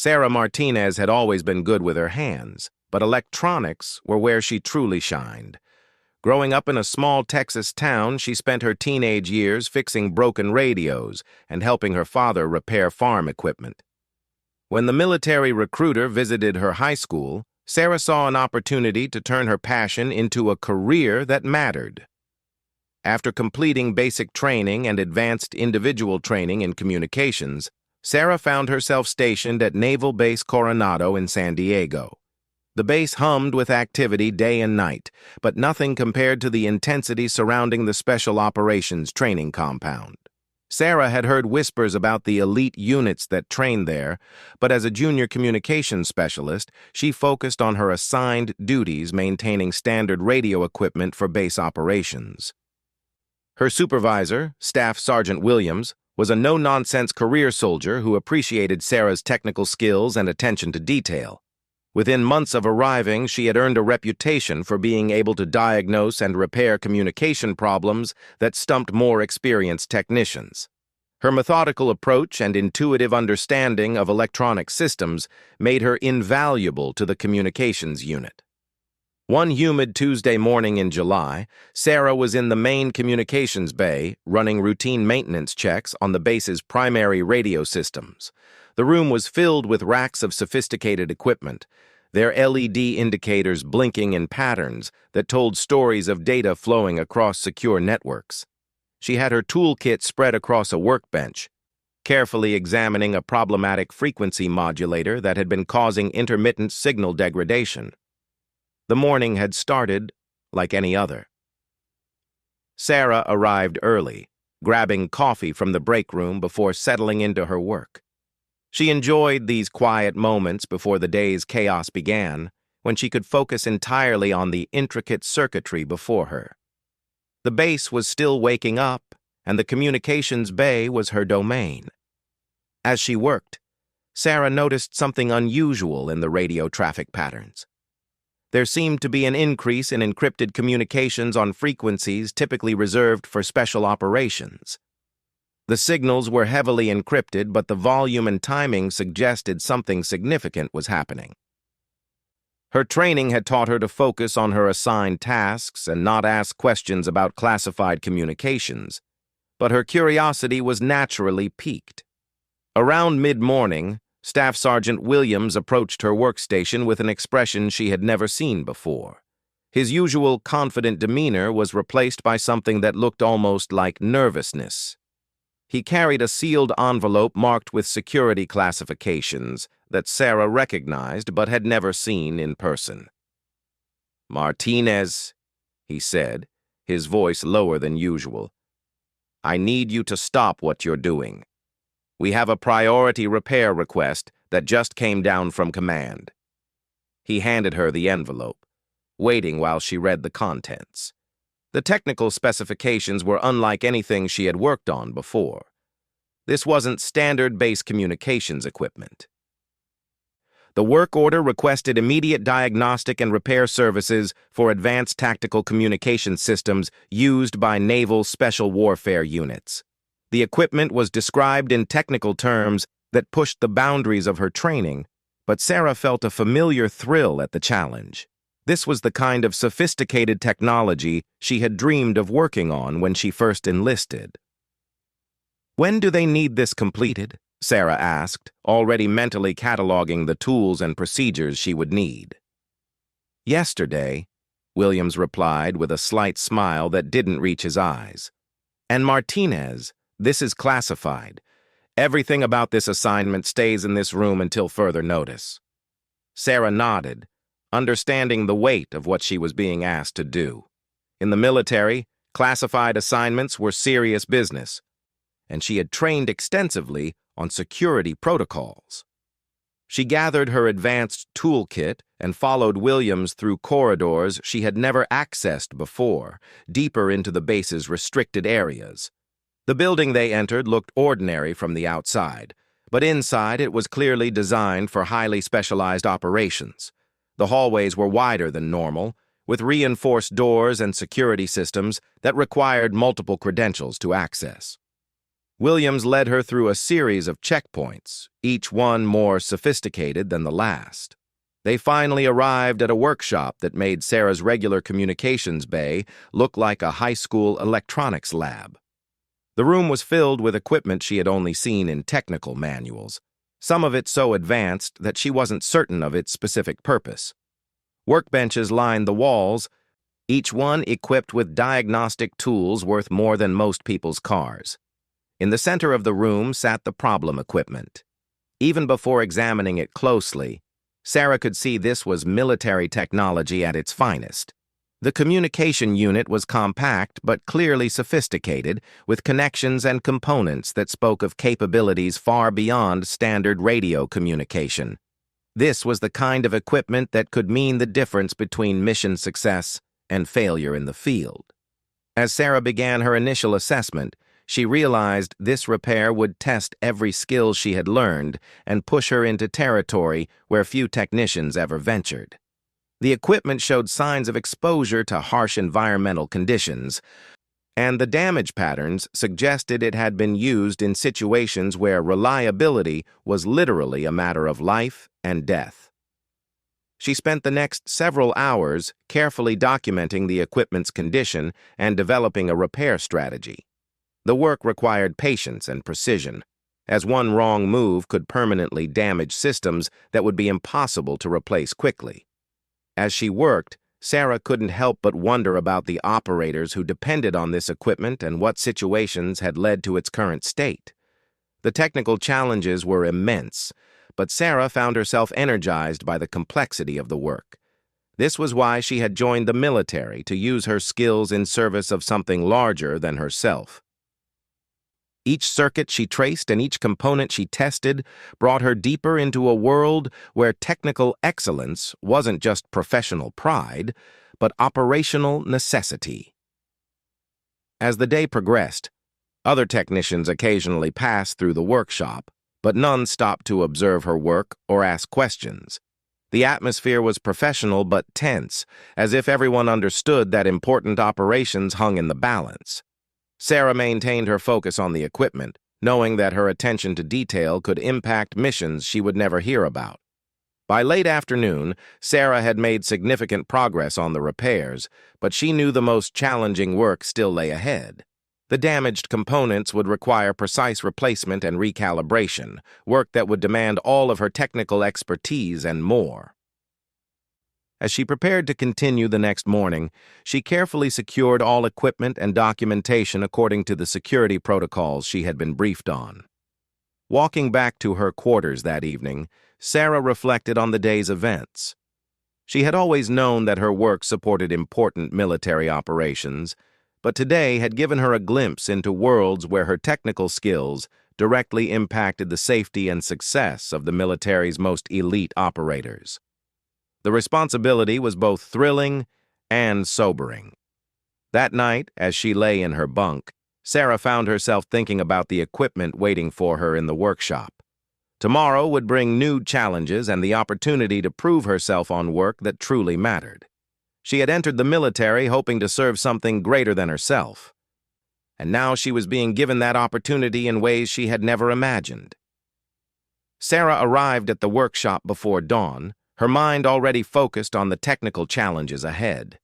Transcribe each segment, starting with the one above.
Sarah Martinez had always been good with her hands, but electronics were where she truly shined. Growing up in a small Texas town, she spent her teenage years fixing broken radios and helping her father repair farm equipment. When the military recruiter visited her high school, Sarah saw an opportunity to turn her passion into a career that mattered. After completing basic training and advanced individual training in communications, Sarah found herself stationed at Naval Base Coronado in San Diego. The base hummed with activity day and night, but nothing compared to the intensity surrounding the Special Operations Training Compound. Sarah had heard whispers about the elite units that trained there, but as a junior communications specialist, she focused on her assigned duties maintaining standard radio equipment for base operations. Her supervisor, Staff Sergeant Williams, was a no-nonsense career soldier who appreciated Sarah's technical skills and attention to detail. Within months of arriving, she had earned a reputation for being able to diagnose and repair communication problems that stumped more experienced technicians. Her methodical approach and intuitive understanding of electronic systems made her invaluable to the communications unit. One humid Tuesday morning in July, Sarah was in the main communications bay running routine maintenance checks on the base's primary radio systems. The room was filled with racks of sophisticated equipment, their LED indicators blinking in patterns that told stories of data flowing across secure networks. She had her toolkit spread across a workbench, carefully examining a problematic frequency modulator that had been causing intermittent signal degradation. The morning had started like any other. Sarah arrived early, grabbing coffee from the break room before settling into her work. She enjoyed these quiet moments before the day's chaos began, when she could focus entirely on the intricate circuitry before her. The base was still waking up, and the communications bay was her domain. As she worked, Sarah noticed something unusual in the radio traffic patterns. There seemed to be an increase in encrypted communications on frequencies typically reserved for special operations. The signals were heavily encrypted, but the volume and timing suggested something significant was happening. Her training had taught her to focus on her assigned tasks and not ask questions about classified communications, but her curiosity was naturally piqued. Around mid-morning, Staff Sergeant Williams approached her workstation with an expression she had never seen before. His usual confident demeanor was replaced by something that looked almost like nervousness. He carried a sealed envelope marked with security classifications that Sarah recognized but had never seen in person. "Martinez," he said, his voice lower than usual, "I need you to stop what you're doing. We have a priority repair request that just came down from command." He handed her the envelope, waiting while she read the contents. The technical specifications were unlike anything she had worked on before. This wasn't standard base communications equipment. The work order requested immediate diagnostic and repair services for advanced tactical communication systems used by naval special warfare units. The equipment was described in technical terms that pushed the boundaries of her training, but Sarah felt a familiar thrill at the challenge. This was the kind of sophisticated technology she had dreamed of working on when she first enlisted. "When do they need this completed?" Sarah asked, already mentally cataloging the tools and procedures she would need. "Yesterday," Williams replied with a slight smile that didn't reach his eyes. "And Martinez, this is classified. Everything about this assignment stays in this room until further notice." Sarah nodded, understanding the weight of what she was being asked to do. In the military, classified assignments were serious business, and she had trained extensively on security protocols. She gathered her advanced toolkit and followed Williams through corridors she had never accessed before, deeper into the base's restricted areas. The building they entered looked ordinary from the outside, but inside it was clearly designed for highly specialized operations. The hallways were wider than normal, with reinforced doors and security systems that required multiple credentials to access. Williams led her through a series of checkpoints, each one more sophisticated than the last. They finally arrived at a workshop that made Sarah's regular communications bay look like a high school electronics lab. The room was filled with equipment she had only seen in technical manuals, some of it so advanced that she wasn't certain of its specific purpose. Workbenches lined the walls, each one equipped with diagnostic tools worth more than most people's cars. In the center of the room sat the problem equipment. Even before examining it closely, Sarah could see this was military technology at its finest. The communication unit was compact but clearly sophisticated, with connections and components that spoke of capabilities far beyond standard radio communication. This was the kind of equipment that could mean the difference between mission success and failure in the field. As Sarah began her initial assessment, she realized this repair would test every skill she had learned and push her into territory where few technicians ever ventured. The equipment showed signs of exposure to harsh environmental conditions, and the damage patterns suggested it had been used in situations where reliability was literally a matter of life and death. She spent the next several hours carefully documenting the equipment's condition and developing a repair strategy. The work required patience and precision, as one wrong move could permanently damage systems that would be impossible to replace quickly. As she worked, Sarah couldn't help but wonder about the operators who depended on this equipment and what situations had led to its current state. The technical challenges were immense, but Sarah found herself energized by the complexity of the work. This was why she had joined the military, to use her skills in service of something larger than herself. Each circuit she traced and each component she tested brought her deeper into a world where technical excellence wasn't just professional pride, but operational necessity. As the day progressed, other technicians occasionally passed through the workshop, but none stopped to observe her work or ask questions. The atmosphere was professional but tense, as if everyone understood that important operations hung in the balance. Sarah maintained her focus on the equipment, knowing that her attention to detail could impact missions she would never hear about. By late afternoon, Sarah had made significant progress on the repairs, but she knew the most challenging work still lay ahead. The damaged components would require precise replacement and recalibration, work that would demand all of her technical expertise and more. As she prepared to continue the next morning, she carefully secured all equipment and documentation according to the security protocols she had been briefed on. Walking back to her quarters that evening, Sarah reflected on the day's events. She had always known that her work supported important military operations, but today had given her a glimpse into worlds where her technical skills directly impacted the safety and success of the military's most elite operators. The responsibility was both thrilling and sobering. That night, as she lay in her bunk, Sarah found herself thinking about the equipment waiting for her in the workshop. Tomorrow would bring new challenges and the opportunity to prove herself on work that truly mattered. She had entered the military hoping to serve something greater than herself, and now she was being given that opportunity in ways she had never imagined. Sarah arrived at the workshop before dawn, her mind already focused on the technical challenges ahead.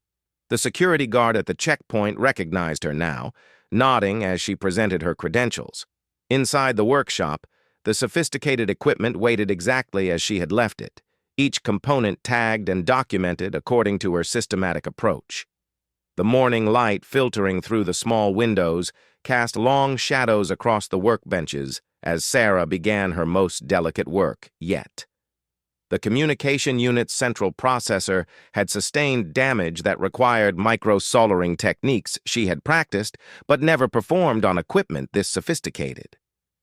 The security guard at the checkpoint recognized her now, nodding as she presented her credentials. Inside the workshop, the sophisticated equipment waited exactly as she had left it, each component tagged and documented according to her systematic approach. The morning light filtering through the small windows cast long shadows across the workbenches as Sarah began her most delicate work yet. The communication unit's central processor had sustained damage that required micro-soldering techniques she had practiced but never performed on equipment this sophisticated.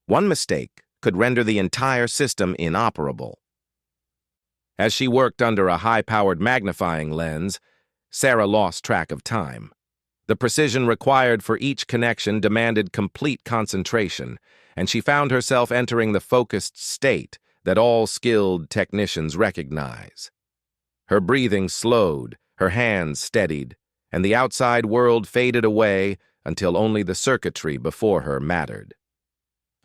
One mistake could render the entire system inoperable. As she worked under a high-powered magnifying lens, Sarah lost track of time. The precision required for each connection demanded complete concentration, and she found herself entering the focused state that all skilled technicians recognize. Her breathing slowed, her hands steadied, and the outside world faded away until only the circuitry before her mattered.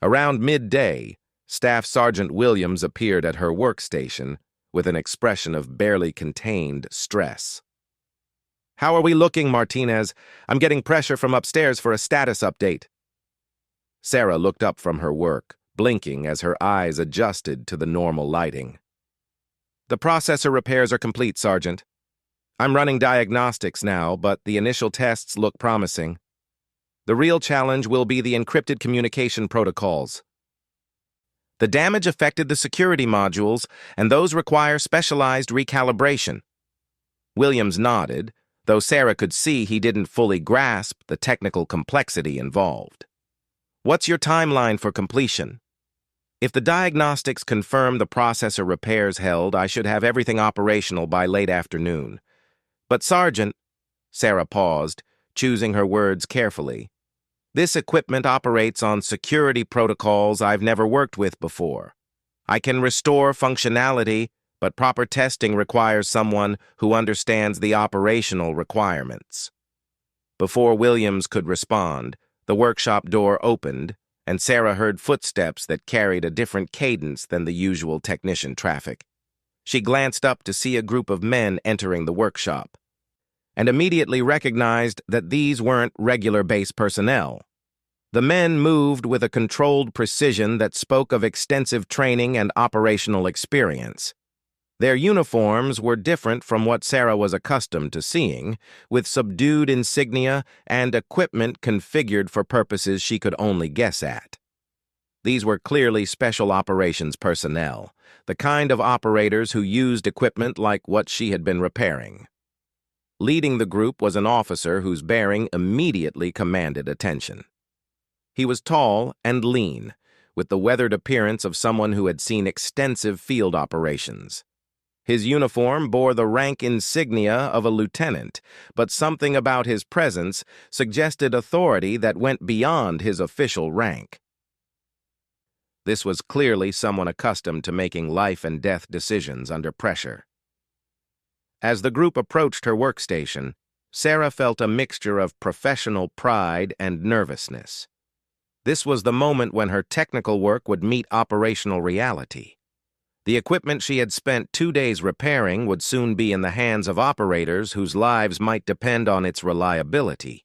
Around midday, Staff Sergeant Williams appeared at her workstation with an expression of barely contained stress. "How are we looking, Martinez? I'm getting pressure from upstairs for a status update." Sarah looked up from her work, blinking as her eyes adjusted to the normal lighting. "The processor repairs are complete, Sergeant. I'm running diagnostics now, but the initial tests look promising. The real challenge will be the encrypted communication protocols. The damage affected the security modules, and those require specialized recalibration." Williams nodded, though Sarah could see he didn't fully grasp the technical complexity involved. "What's your timeline for completion?" "If the diagnostics confirm the processor repairs held, I should have everything operational by late afternoon. But Sergeant," Sarah paused, choosing her words carefully, "this equipment operates on security protocols I've never worked with before. I can restore functionality, but proper testing requires someone who understands the operational requirements." Before Williams could respond, the workshop door opened, and Sarah heard footsteps that carried a different cadence than the usual technician traffic. She glanced up to see a group of men entering the workshop, and immediately recognized that these weren't regular base personnel. The men moved with a controlled precision that spoke of extensive training and operational experience. Their uniforms were different from what Sarah was accustomed to seeing, with subdued insignia and equipment configured for purposes she could only guess at. These were clearly special operations personnel, the kind of operators who used equipment like what she had been repairing. Leading the group was an officer whose bearing immediately commanded attention. He was tall and lean, with the weathered appearance of someone who had seen extensive field operations. His uniform bore the rank insignia of a lieutenant, but something about his presence suggested authority that went beyond his official rank. This was clearly someone accustomed to making life-and-death decisions under pressure. As the group approached her workstation, Sarah felt a mixture of professional pride and nervousness. This was the moment when her technical work would meet operational reality. The equipment she had spent 2 days repairing would soon be in the hands of operators whose lives might depend on its reliability.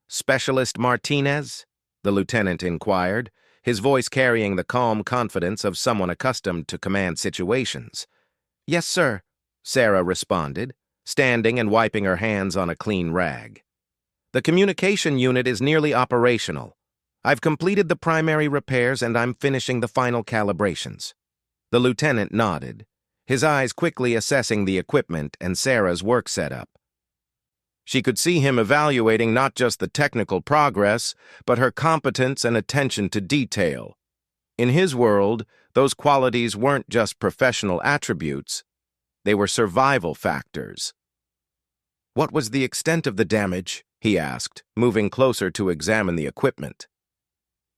"Specialist Martinez?" the lieutenant inquired, his voice carrying the calm confidence of someone accustomed to command situations. "Yes, sir," Sarah responded, standing and wiping her hands on a clean rag. "The communication unit is nearly operational. I've completed the primary repairs and I'm finishing the final calibrations." The lieutenant nodded, his eyes quickly assessing the equipment and Sarah's work setup. She could see him evaluating not just the technical progress, but her competence and attention to detail. In his world, those qualities weren't just professional attributes, they were survival factors. "What was the extent of the damage?" he asked, moving closer to examine the equipment.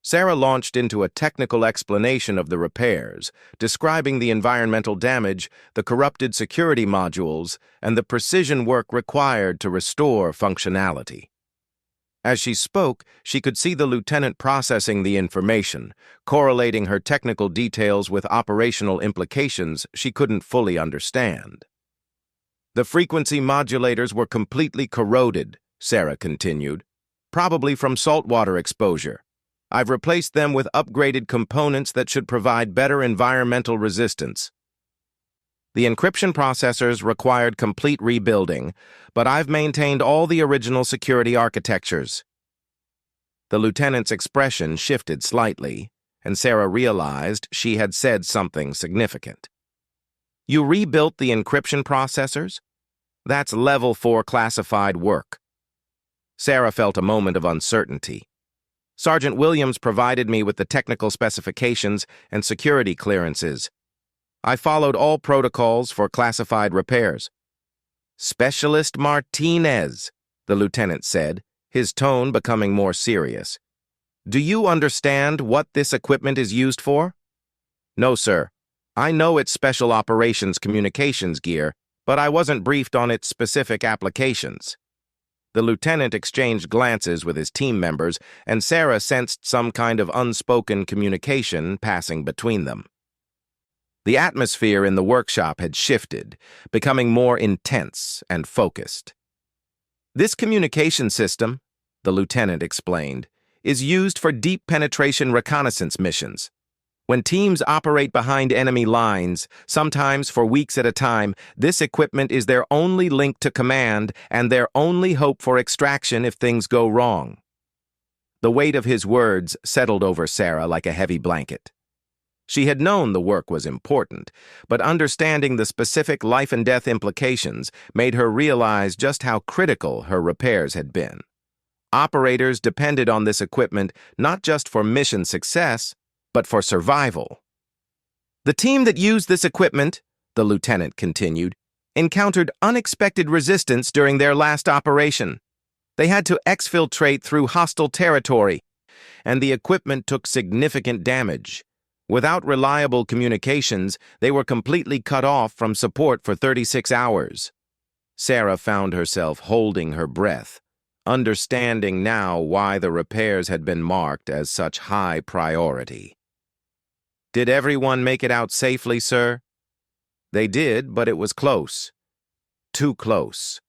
Sarah launched into a technical explanation of the repairs, describing the environmental damage, the corrupted security modules, and the precision work required to restore functionality. As she spoke, she could see the lieutenant processing the information, correlating her technical details with operational implications she couldn't fully understand. "The frequency modulators were completely corroded," Sarah continued, "probably from saltwater exposure. I've replaced them with upgraded components that should provide better environmental resistance. The encryption processors required complete rebuilding, but I've maintained all the original security architectures." The lieutenant's expression shifted slightly, and Sarah realized she had said something significant. "You rebuilt the encryption processors? That's level 4 classified work." Sarah felt a moment of uncertainty. "Sergeant Williams provided me with the technical specifications and security clearances. I followed all protocols for classified repairs." "Specialist Martinez," the lieutenant said, his tone becoming more serious. "Do you understand what this equipment is used for?" "No, sir. I know it's special operations communications gear, but I wasn't briefed on its specific applications." The lieutenant exchanged glances with his team members, and Sarah sensed some kind of unspoken communication passing between them. The atmosphere in the workshop had shifted, becoming more intense and focused. This communication system, the lieutenant explained, is used for deep penetration reconnaissance missions. When teams operate behind enemy lines, sometimes for weeks at a time, this equipment is their only link to command and their only hope for extraction if things go wrong. The weight of his words settled over Sarah like a heavy blanket. She had known the work was important, but understanding the specific life-and-death implications made her realize just how critical her repairs had been. Operators depended on this equipment not just for mission success, but for survival. The team that used this equipment, the lieutenant continued, encountered unexpected resistance during their last operation. They had to exfiltrate through hostile territory, and the equipment took significant damage. Without reliable communications, they were completely cut off from support for 36 hours. Sarah found herself holding her breath, understanding now why the repairs had been marked as such high priority. "Did everyone make it out safely, sir?" "They did, but it was close. Too close."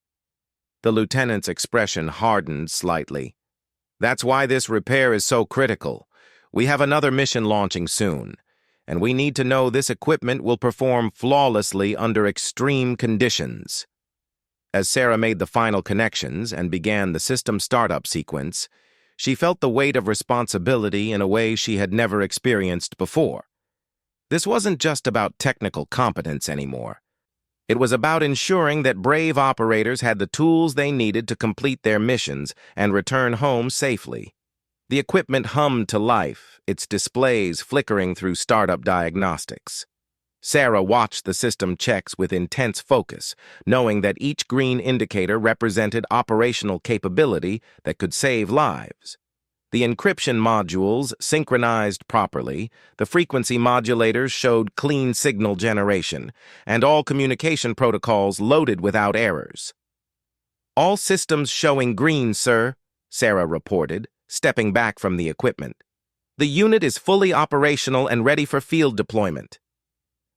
The lieutenant's expression hardened slightly. "That's why this repair is so critical. We have another mission launching soon, and we need to know this equipment will perform flawlessly under extreme conditions." As Sarah made the final connections and began the system startup sequence, she felt the weight of responsibility in a way she had never experienced before. This wasn't just about technical competence anymore. It was about ensuring that brave operators had the tools they needed to complete their missions and return home safely. The equipment hummed to life, its displays flickering through startup diagnostics. Sarah watched the system checks with intense focus, knowing that each green indicator represented operational capability that could save lives. The encryption modules synchronized properly, the frequency modulators showed clean signal generation, and all communication protocols loaded without errors. "All systems showing green, sir," Sarah reported, stepping back from the equipment. "The unit is fully operational and ready for field deployment."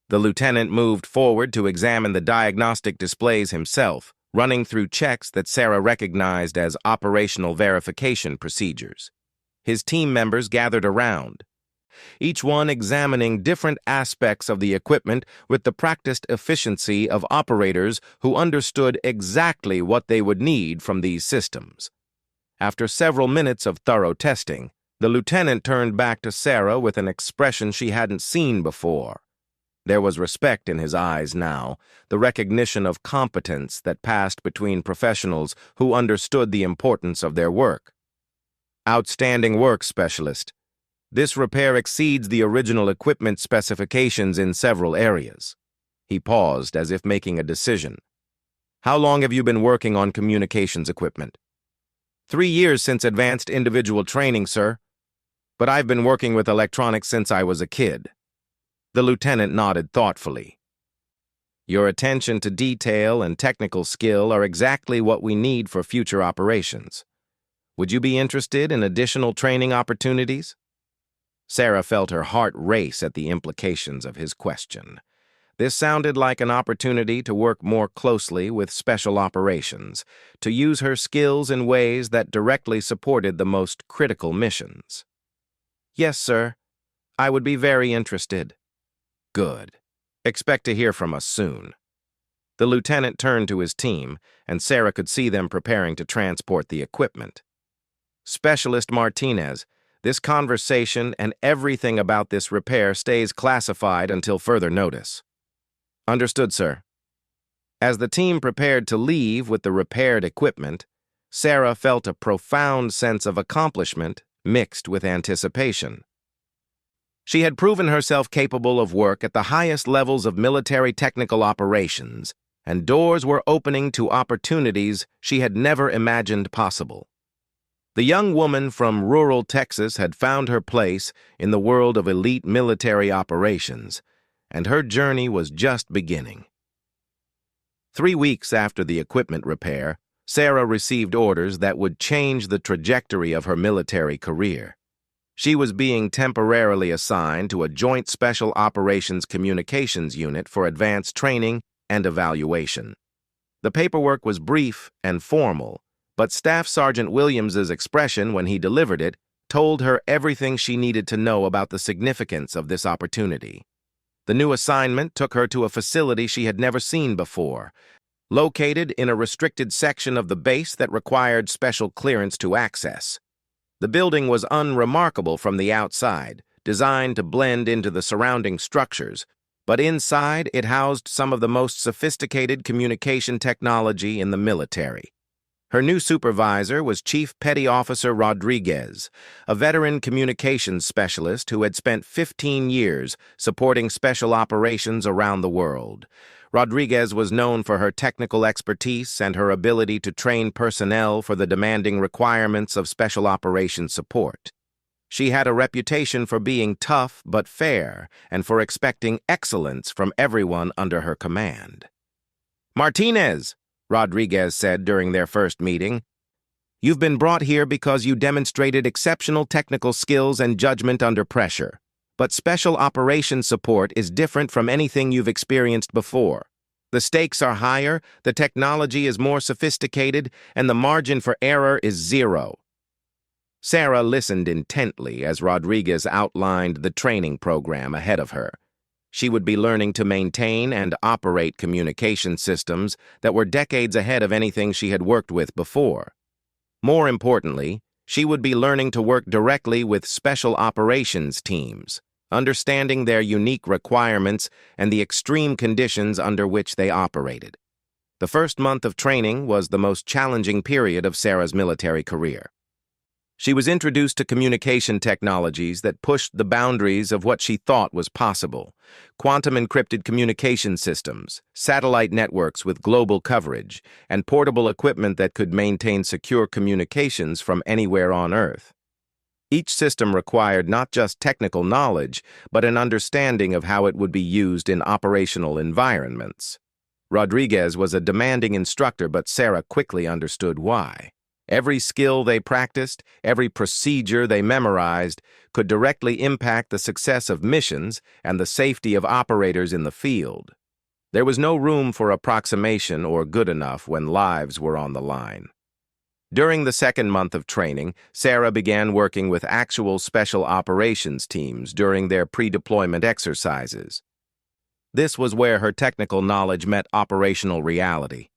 The lieutenant moved forward to examine the diagnostic displays himself, running through checks that Sarah recognized as operational verification procedures. His team members gathered around, each one examining different aspects of the equipment with the practiced efficiency of operators who understood exactly what they would need from these systems. After several minutes of thorough testing, the lieutenant turned back to Sarah with an expression she hadn't seen before. There was respect in his eyes now, the recognition of competence that passed between professionals who understood the importance of their work. "Outstanding work, Specialist. This repair exceeds the original equipment specifications in several areas." He paused as if making a decision. "How long have you been working on communications equipment?" 3 years since advanced individual training, sir. But I've been working with electronics since I was a kid." The lieutenant nodded thoughtfully. "Your attention to detail and technical skill are exactly what we need for future operations. Would you be interested in additional training opportunities?" Sarah felt her heart race at the implications of his question. This sounded like an opportunity to work more closely with special operations, to use her skills in ways that directly supported the most critical missions. "Yes, sir. I would be very interested." "Good. Expect to hear from us soon." The lieutenant turned to his team, and Sarah could see them preparing to transport the equipment. "Specialist Martinez, this conversation and everything about this repair stays classified until further notice." "Understood, sir." As the team prepared to leave with the repaired equipment, Sarah felt a profound sense of accomplishment mixed with anticipation. She had proven herself capable of work at the highest levels of military technical operations, and doors were opening to opportunities she had never imagined possible. The young woman from rural Texas had found her place in the world of elite military operations, and her journey was just beginning. 3 weeks after the equipment repair, Sarah received orders that would change the trajectory of her military career. She was being temporarily assigned to a Joint Special Operations Communications Unit for advanced training and evaluation. The paperwork was brief and formal, but Staff Sergeant Williams's expression when he delivered it told her everything she needed to know about the significance of this opportunity. The new assignment took her to a facility she had never seen before, located in a restricted section of the base that required special clearance to access. The building was unremarkable from the outside, designed to blend into the surrounding structures, but inside it housed some of the most sophisticated communication technology in the military. Her new supervisor was Chief Petty Officer Rodriguez, a veteran communications specialist who had spent 15 years supporting special operations around the world. Rodriguez was known for her technical expertise and her ability to train personnel for the demanding requirements of special operations support. She had a reputation for being tough but fair and for expecting excellence from everyone under her command. "Martinez," Rodriguez said during their first meeting, "you've been brought here because you demonstrated exceptional technical skills and judgment under pressure. But special operations support is different from anything you've experienced before. The stakes are higher, the technology is more sophisticated, and the margin for error is zero." Sarah listened intently as Rodriguez outlined the training program ahead of her. She would be learning to maintain and operate communication systems that were decades ahead of anything she had worked with before. More importantly, she would be learning to work directly with special operations teams, understanding their unique requirements and the extreme conditions under which they operated. The first month of training was the most challenging period of Sarah's military career. She was introduced to communication technologies that pushed the boundaries of what she thought was possible: quantum encrypted communication systems, satellite networks with global coverage, and portable equipment that could maintain secure communications from anywhere on Earth. Each system required not just technical knowledge, but an understanding of how it would be used in operational environments. Rodriguez was a demanding instructor, but Sarah quickly understood why. Every skill they practiced, every procedure they memorized, could directly impact the success of missions and the safety of operators in the field. There was no room for approximation or good enough when lives were on the line. During the second month of training, Sarah began working with actual special operations teams during their pre-deployment exercises. This was where her technical knowledge met operational reality,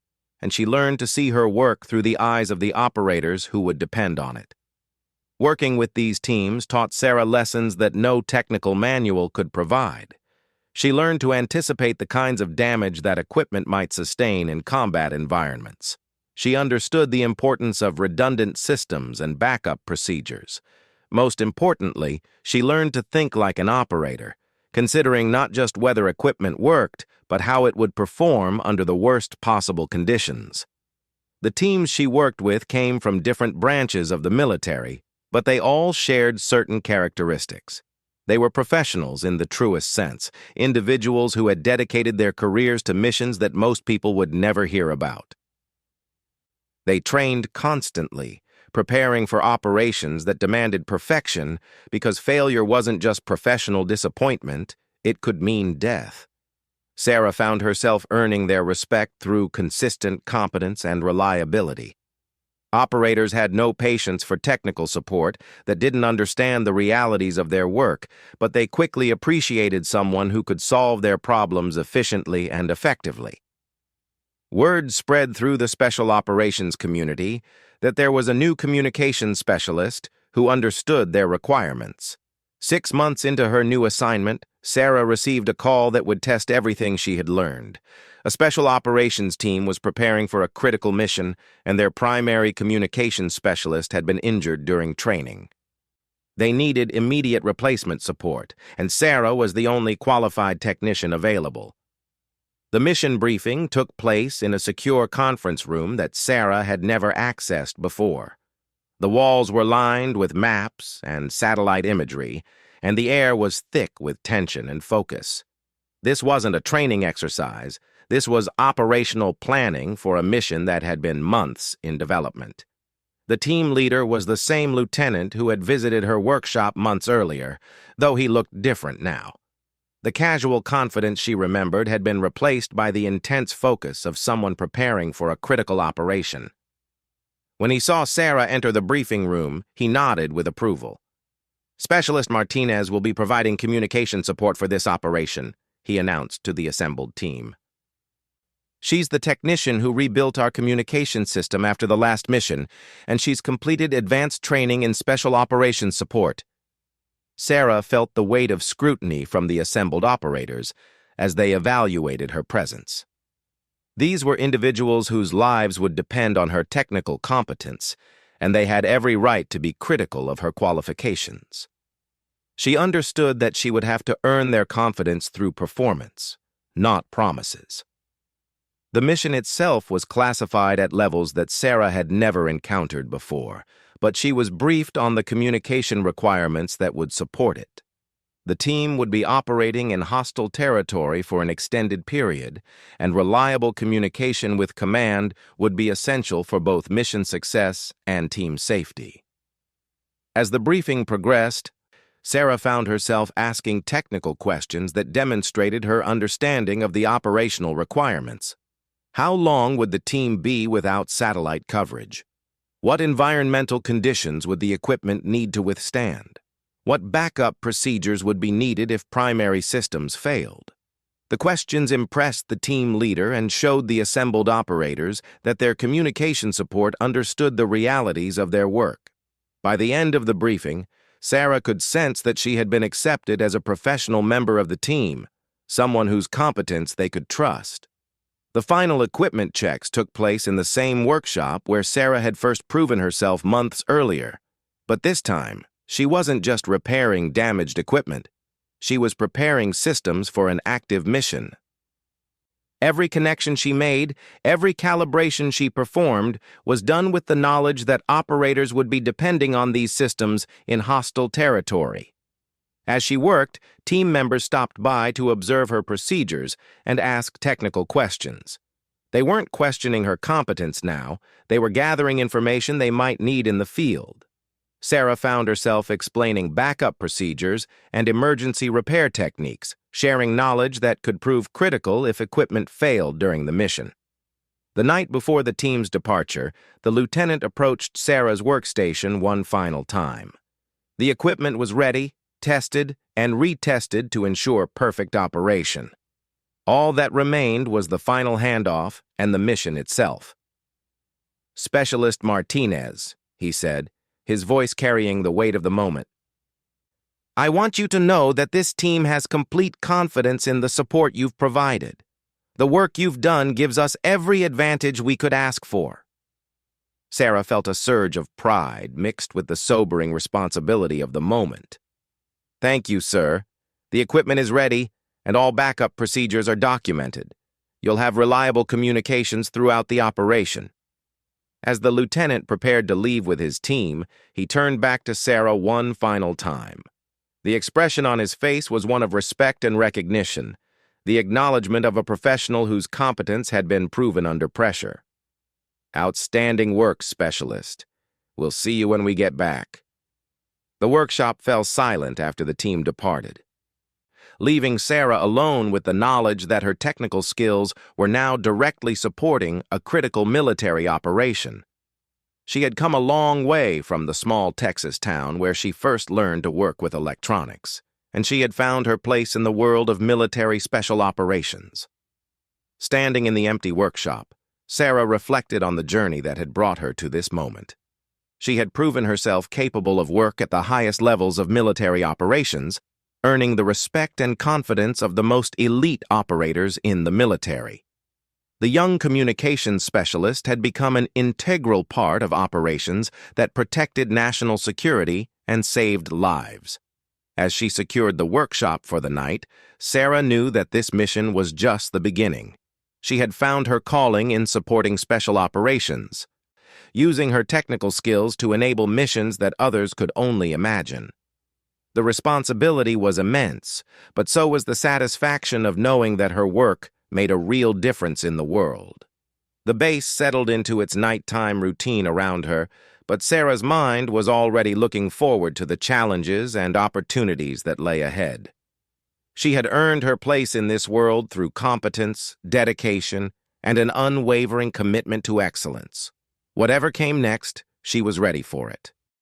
and she learned to see her work through the eyes of the operators who would depend on it. Working with these teams taught Sarah lessons that no technical manual could provide. She learned to anticipate the kinds of damage that equipment might sustain in combat environments. She understood the importance of redundant systems and backup procedures. Most importantly, she learned to think like an operator, considering not just whether equipment worked, but how it would perform under the worst possible conditions. The teams she worked with came from different branches of the military, but they all shared certain characteristics. They were professionals in the truest sense, individuals who had dedicated their careers to missions that most people would never hear about. They trained constantly, preparing for operations that demanded perfection because failure wasn't just professional disappointment, it could mean death. Sarah found herself earning their respect through consistent competence and reliability. Operators had no patience for technical support that didn't understand the realities of their work, but they quickly appreciated someone who could solve their problems efficiently and effectively. Word spread through the special operations community that there was a new communications specialist who understood their requirements. 6 months into her new assignment, Sarah received a call that would test everything she had learned. A special operations team was preparing for a critical mission, and their primary communications specialist had been injured during training. They needed immediate replacement support, and Sarah was the only qualified technician available. The mission briefing took place in a secure conference room that Sarah had never accessed before. The walls were lined with maps and satellite imagery, and the air was thick with tension and focus. This wasn't a training exercise. This was operational planning for a mission that had been months in development. The team leader was the same lieutenant who had visited her workshop months earlier, though he looked different now. The casual confidence she remembered had been replaced by the intense focus of someone preparing for a critical operation. When he saw Sarah enter the briefing room, he nodded with approval. "Specialist Martinez will be providing communication support for this operation," he announced to the assembled team. "She's the technician who rebuilt our communication system after the last mission, and she's completed advanced training in special operations support." Sarah felt the weight of scrutiny from the assembled operators as they evaluated her presence. These were individuals whose lives would depend on her technical competence, and they had every right to be critical of her qualifications. She understood that she would have to earn their confidence through performance, not promises. The mission itself was classified at levels that Sarah had never encountered before, but she was briefed on the communication requirements that would support it. The team would be operating in hostile territory for an extended period, and reliable communication with command would be essential for both mission success and team safety. As the briefing progressed, Sarah found herself asking technical questions that demonstrated her understanding of the operational requirements. How long would the team be without satellite coverage? What environmental conditions would the equipment need to withstand? What backup procedures would be needed if primary systems failed? The questions impressed the team leader and showed the assembled operators that their communication support understood the realities of their work. By the end of the briefing, Sarah could sense that she had been accepted as a professional member of the team, someone whose competence they could trust. The final equipment checks took place in the same workshop where Sarah had first proven herself months earlier. But this time, she wasn't just repairing damaged equipment. She was preparing systems for an active mission. Every connection she made, every calibration she performed, was done with the knowledge that operators would be depending on these systems in hostile territory. As she worked, team members stopped by to observe her procedures and ask technical questions. They weren't questioning her competence now. They were gathering information they might need in the field. Sarah found herself explaining backup procedures and emergency repair techniques, sharing knowledge that could prove critical if equipment failed during the mission. The night before the team's departure, the lieutenant approached Sarah's workstation one final time. The equipment was ready, tested, and retested to ensure perfect operation. All that remained was the final handoff and the mission itself. "Specialist Martinez," he said, his voice carrying the weight of the moment. "I want you to know that this team has complete confidence in the support you've provided. The work you've done gives us every advantage we could ask for." Sarah felt a surge of pride mixed with the sobering responsibility of the moment. "Thank you, sir. The equipment is ready, and all backup procedures are documented. You'll have reliable communications throughout the operation." As the lieutenant prepared to leave with his team, he turned back to Sarah one final time. The expression on his face was one of respect and recognition, the acknowledgement of a professional whose competence had been proven under pressure. "Outstanding work, Specialist. We'll see you when we get back." The workshop fell silent after the team departed, leaving Sarah alone with the knowledge that her technical skills were now directly supporting a critical military operation. She had come a long way from the small Texas town where she first learned to work with electronics, and she had found her place in the world of military special operations. Standing in the empty workshop, Sarah reflected on the journey that had brought her to this moment. She had proven herself capable of work at the highest levels of military operations, earning the respect and confidence of the most elite operators in the military. The young communications specialist had become an integral part of operations that protected national security and saved lives. As she secured the workshop for the night, Sarah knew that this mission was just the beginning. She had found her calling in supporting special operations, using her technical skills to enable missions that others could only imagine. The responsibility was immense, but so was the satisfaction of knowing that her work made a real difference in the world. The base settled into its nighttime routine around her, but Sarah's mind was already looking forward to the challenges and opportunities that lay ahead. She had earned her place in this world through competence, dedication, and an unwavering commitment to excellence. Whatever came next, she was ready for it.